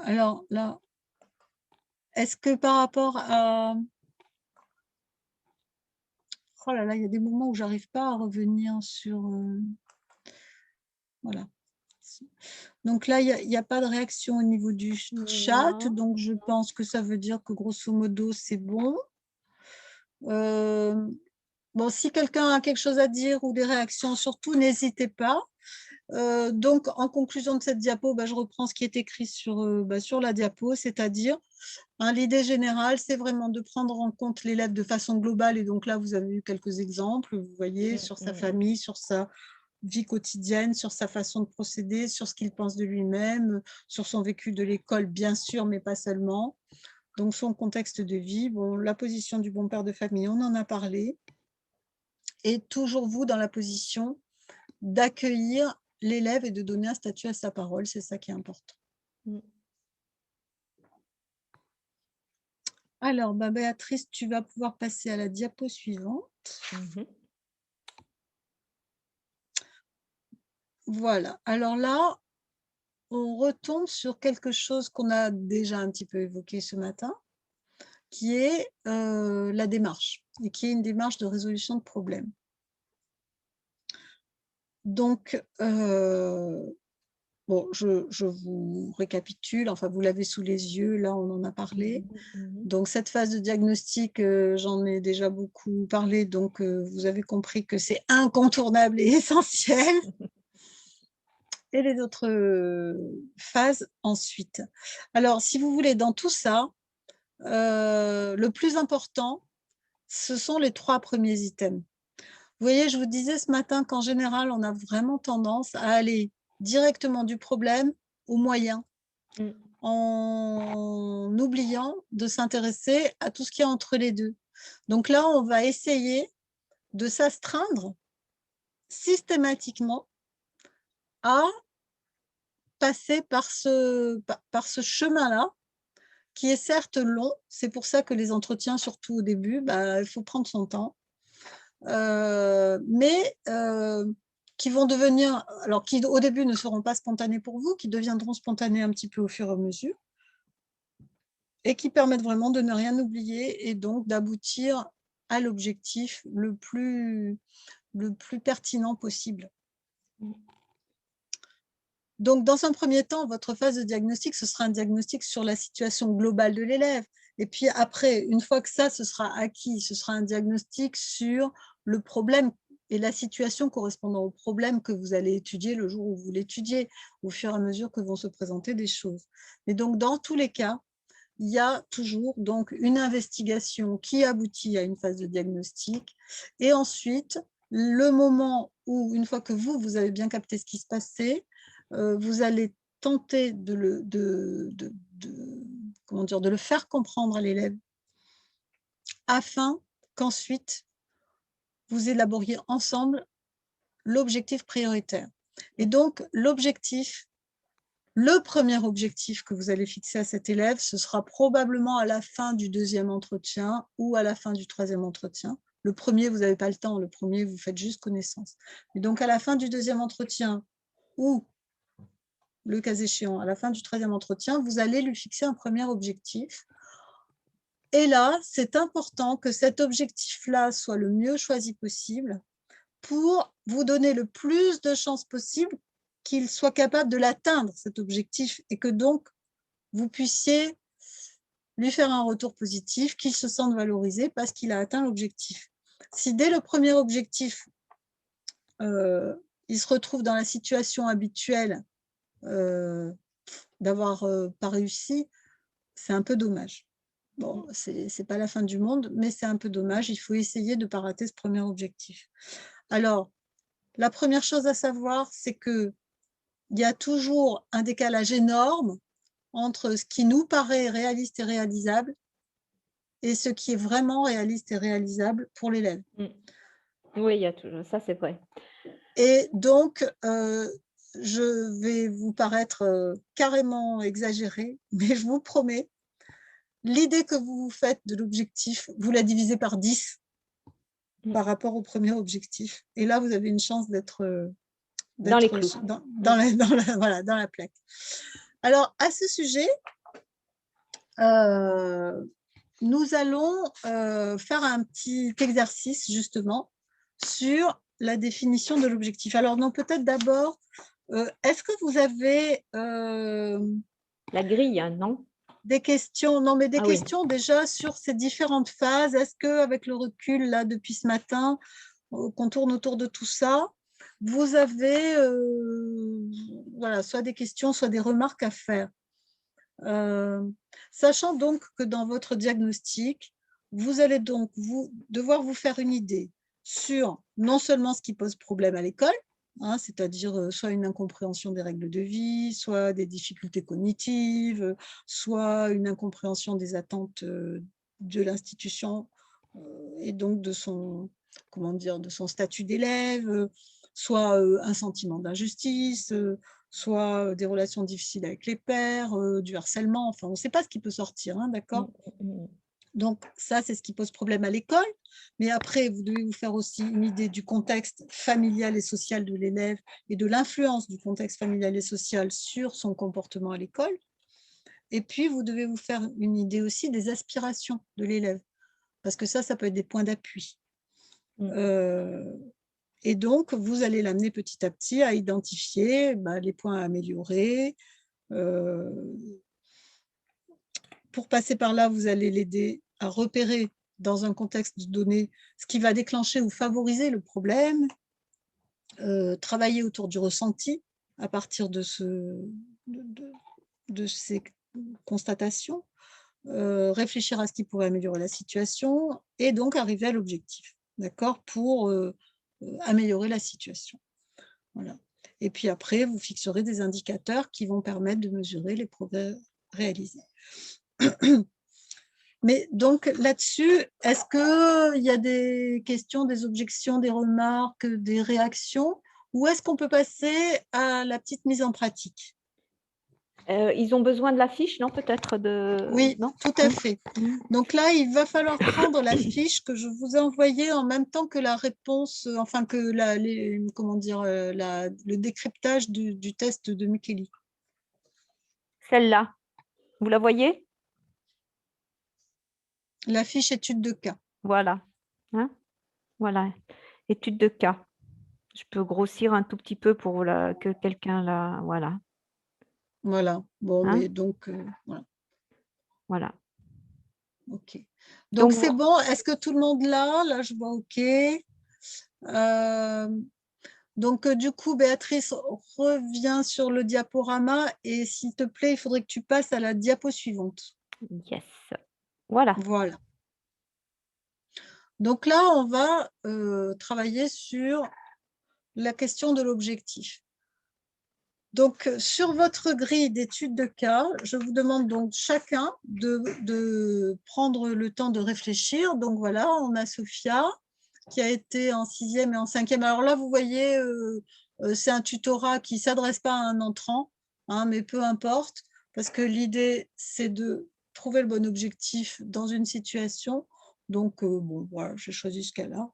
Alors là, est-ce que par rapport à... Oh là là, il y a des moments où j'arrive pas à revenir sur... voilà. Donc là, il y a pas de réaction au niveau du chat, Non. donc je pense que ça veut dire que grosso modo, c'est bon. Euh, bon, si quelqu'un a quelque chose à dire ou des réactions, surtout, n'hésitez pas. Donc, en conclusion de cette diapo, je reprends ce qui est écrit sur la diapo, c'est-à-dire, l'idée générale, c'est vraiment de prendre en compte l'élève de façon globale. Et donc là, vous avez eu quelques exemples, vous voyez, sur sa famille, sur sa vie quotidienne, sur sa façon de procéder, sur ce qu'il pense de lui-même, sur son vécu de l'école, bien sûr, mais pas seulement. Donc, son contexte de vie, bon, la position du bon père de famille, on en a parlé. Et toujours vous dans la position d'accueillir l'élève et de donner un statut à sa parole, c'est ça qui est important. Mm. Alors, Béatrice, tu vas pouvoir passer à la diapo suivante. Mhm. Voilà. Alors là, on retombe sur quelque chose qu'on a déjà un petit peu évoqué ce matin, qui est la démarche, et qui est une démarche de résolution de problèmes. Donc, bon, je vous récapitule, enfin, vous l'avez sous les yeux, là, on en a parlé. Mhm. Donc, cette phase de diagnostic, j'en ai déjà beaucoup parlé, donc vous avez compris que c'est incontournable et essentiel. Et les autres phases ensuite. Alors, si vous voulez, dans tout ça, le plus important, ce sont les 3 premiers items. Vous voyez, je vous disais ce matin qu'en général, on a vraiment tendance à aller directement du problème au moyen, Mm. en oubliant de s'intéresser à tout ce qui est entre les deux. Donc là, on va essayer de s'astreindre systématiquement à passer par ce chemin-là, qui est certes long. C'est pour ça que les entretiens, surtout au début, il faut prendre son temps. Mais qui vont devenir, alors qui au début ne seront pas spontanés pour vous, qui deviendront spontanés un petit peu au fur et à mesure, et qui permettent vraiment de ne rien oublier et donc d'aboutir à l'objectif le plus pertinent possible. Donc, dans un premier temps, votre phase de diagnostic, ce sera un diagnostic sur la situation globale de l'élève. Et puis après, une fois que ça, ce sera acquis, ce sera un diagnostic sur le problème et la situation correspondant au problème que vous allez étudier le jour où vous l'étudiez, au fur et à mesure que vont se présenter des choses. Et donc, dans tous les cas, il y a toujours donc une investigation qui aboutit à une phase de diagnostic. Et ensuite, le moment où, une fois que vous avez bien capté ce qui se passait, vous allez tenter de le faire comprendre à l'élève afin qu'ensuite, vous élaboriez ensemble l'objectif prioritaire. Et donc, le premier objectif que vous allez fixer à cet élève, ce sera probablement à la fin du 2e entretien ou à la fin du 3e entretien. Le premier, vous n'avez pas le temps. Le premier, vous faites juste connaissance. Et donc, à la fin du 2e entretien ou, le cas échéant, à la fin du 3e entretien, vous allez lui fixer un premier objectif. Et là, c'est important que cet objectif-là soit le mieux choisi possible pour vous donner le plus de chances possible qu'il soit capable de l'atteindre, cet objectif, et que donc, vous puissiez lui faire un retour positif, qu'il se sente valorisé parce qu'il a atteint l'objectif. Si dès le premier objectif, il se retrouve dans la situation habituelle d'avoir pas réussi, c'est un peu dommage. Bon, c'est pas la fin du monde, mais c'est un peu dommage. Il faut essayer de ne pas rater ce premier objectif. Alors, la première chose à savoir, c'est qu'il y a toujours un décalage énorme entre ce qui nous paraît réaliste et réalisable et ce qui est vraiment réaliste et réalisable pour l'élève. Mm. Oui, il y a toujours ça, c'est vrai. Et donc, je vais vous paraître carrément exagérée, mais je vous promets, l'idée que vous vous faites de l'objectif, vous la divisez par 10 par rapport au premier objectif. Et là, vous avez une chance d'être Dans les clous. dans la plaque. Alors, à ce sujet, nous allons faire un petit exercice justement sur la définition de l'objectif. Alors, non, peut-être d'abord, est-ce que vous avez La grille, hein, non? des questions? Non, mais des Ah oui. questions déjà sur ces différentes phases. Est-ce qu'avec le recul, là, depuis ce matin, qu'on tourne autour de tout ça, vous avez voilà, soit des questions, soit des remarques à faire? Sachant donc que dans votre diagnostic, vous allez donc devoir vous faire une idée sur non seulement ce qui pose problème à l'école, hein, c'est-à-dire soit une incompréhension des règles de vie, soit des difficultés cognitives, soit une incompréhension des attentes de l'institution et donc de son, comment dire, de son statut d'élève, soit un sentiment d'injustice, soit des relations difficiles avec les pairs, du harcèlement, enfin, on ne sait pas ce qui peut sortir, hein, d'accord? Donc ça, c'est ce qui pose problème à l'école. Mais après, vous devez vous faire aussi une idée du contexte familial et social de l'élève et de l'influence du contexte familial et social sur son comportement à l'école. Et puis, vous devez vous faire une idée aussi des aspirations de l'élève, parce que ça peut être des points d'appui. Et donc, vous allez l'amener petit à petit à identifier les points à améliorer. Pour passer par là, vous allez l'aider à repérer dans un contexte donné ce qui va déclencher ou favoriser le problème, travailler autour du ressenti à partir de ces constatations, réfléchir à ce qui pourrait améliorer la situation et donc arriver à l'objectif, d'accord, pour améliorer la situation. Voilà. Et puis après, vous fixerez des indicateurs qui vont permettre de mesurer les progrès réalisés. Mais donc là-dessus, est-ce qu'il y a des questions, des objections, des remarques, des réactions, ou est-ce qu'on peut passer à la petite mise en pratique? Ils ont besoin de la fiche, non? Peut-être de... Oui, Non? tout à fait. Donc là, il va falloir prendre la fiche que je vous ai envoyée en même temps que la réponse, enfin que comment dire, le décryptage du test de Micheli. Celle-là, vous la voyez? La fiche étude de cas. Voilà. Hein? Voilà. Étude de cas. Je peux grossir un tout petit peu pour que quelqu'un la... Voilà. Voilà. Bon, Hein? mais donc, voilà. Voilà. OK. Donc, Donc, c'est bon. Est-ce que tout le monde l'a? Là, je vois OK. Donc, du coup, Béatrice, reviens sur le diaporama et s'il te plaît, il faudrait que tu passes à la diapo suivante. yes. Voilà. Voilà. Donc là, on va travailler sur la question de l'objectif. Donc, sur votre grille d'études de cas, je vous demande donc chacun de prendre le temps de réfléchir. Donc voilà, on a Sophia qui a été en 6e et en 5e. Alors là, vous voyez, c'est un tutorat qui ne s'adresse pas à un entrant, hein, mais peu importe, parce que l'idée, c'est de trouver le bon objectif dans une situation. Donc, bon, voilà, j'ai choisi ce cas-là.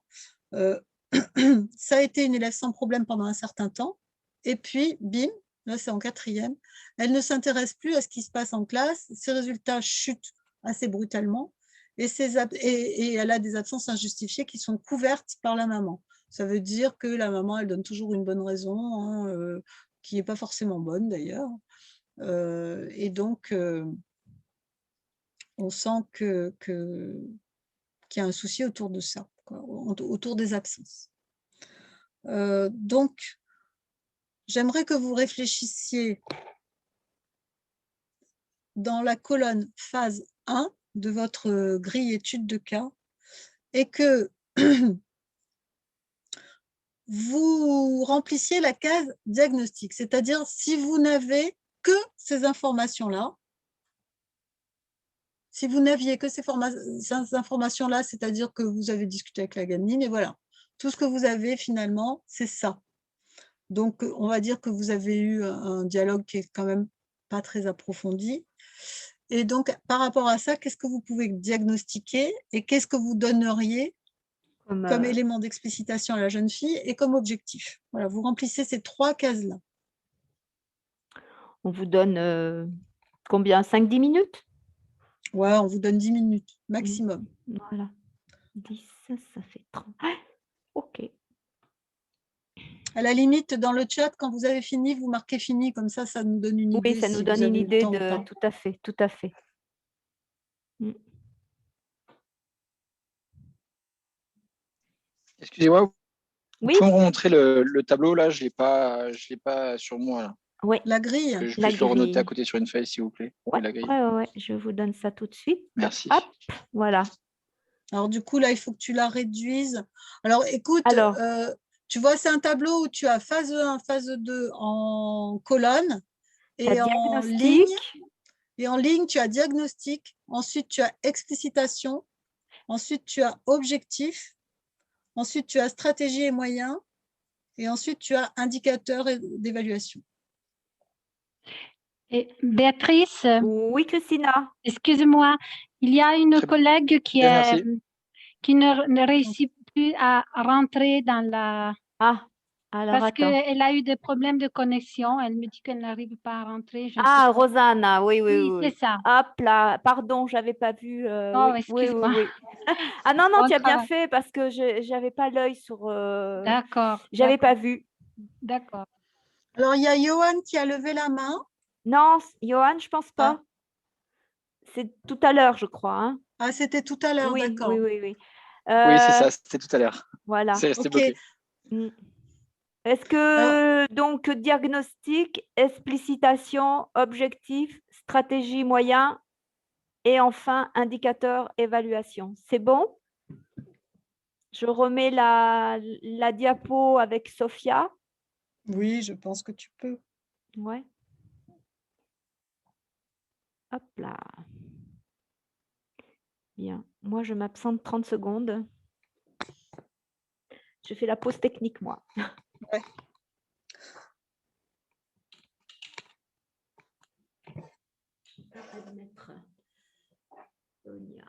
Ça a été une élève sans problème pendant un certain temps. Et puis, bim, là c'est en 4e, elle ne s'intéresse plus à ce qui se passe en classe, ses résultats chutent assez brutalement et elle a des absences injustifiées qui sont couvertes par la maman. Ça veut dire que la maman, elle donne toujours une bonne raison, hein, qui n'est pas forcément bonne d'ailleurs. Et donc, on sent qu'il y a un souci autour de ça, quoi, autour des absences. Donc, j'aimerais que vous réfléchissiez dans la colonne phase 1 de votre grille étude de cas et que vous remplissiez la case diagnostic, c'est-à-dire si vous n'avez que ces informations-là, si vous n'aviez que ces informations-là, c'est-à-dire que vous avez discuté avec la gamine, et voilà, tout ce que vous avez finalement, c'est ça. Donc, on va dire que vous avez eu un dialogue qui est quand même pas très approfondi. Et donc, par rapport à ça, qu'est-ce que vous pouvez diagnostiquer et qu'est-ce que vous donneriez comme élément d'explicitation à la jeune fille et comme objectif? Voilà, vous remplissez ces 3 cases-là. On vous donne combien? 5-10 minutes? Ouais, on vous donne 10 minutes maximum. Voilà. 10, ça fait 30. Ah, OK. À la limite, dans le chat, quand vous avez fini, vous marquez fini. Comme ça nous donne une Oui, idée ça nous si donne vous une avez eu le idée temps ou de… pas. Tout à fait, tout à fait. Excusez-moi, vous Oui, pouvez me remontrer le tableau là, je l'ai pas sur moi là. oui, La grille. Que je la puisse le renoter à grille. côté sur une feuille, s'il vous plaît. Ouais, La grille. ouais, je vous donne ça tout de suite. Merci. Hop, voilà. Alors, du coup, là, il faut que tu la réduises. Alors, écoute, Alors, tu vois, c'est un tableau où tu as phase 1, phase 2 en colonne tu as et en ligne. diagnostic, Et en ligne, tu as diagnostic. Ensuite, tu as explicitation. Ensuite, tu as objectif. Ensuite, tu as stratégie et moyens. Et ensuite, tu as indicateur d'évaluation. Et Béatrice, oui, Christina. excuse-moi, il y a une Très collègue qui bien, merci. ne réussit plus à rentrer dans la… Ah, alors Parce attends. qu'elle a eu des problèmes de connexion. Elle me dit qu'elle n'arrive pas à rentrer. Je ne sais Ah, pas. Rosanna, oui, Oui, oui. c'est ça. Hop là, pardon, j'avais pas vu. Oh, Oui, excuse-moi. oui. Ah non, Bon tu as bien travail. fait parce que je n'avais pas l'œil sur… D'accord. j'avais pas vu. D'accord. Alors, il y a Johan qui a levé la main. Non, Johan, je pense pas. C'est tout à l'heure, je crois. Hein. Ah, c'était tout à l'heure, Oui, d'accord. oui. Oui, c'est ça, c'était tout à l'heure. Voilà. C'est resté Ok. bloqué. Est-ce Alors, que donc diagnostic, explicitation, objectif, stratégie, moyen et enfin indicateur, évaluation, c'est bon? Je remets la diapo avec Sophia. oui, je pense que tu peux. Ouais. Hop là. Bien. Moi, je m'absente 30 secondes. Je fais la pause technique, moi. Ouais. Je vais mettre Sonia.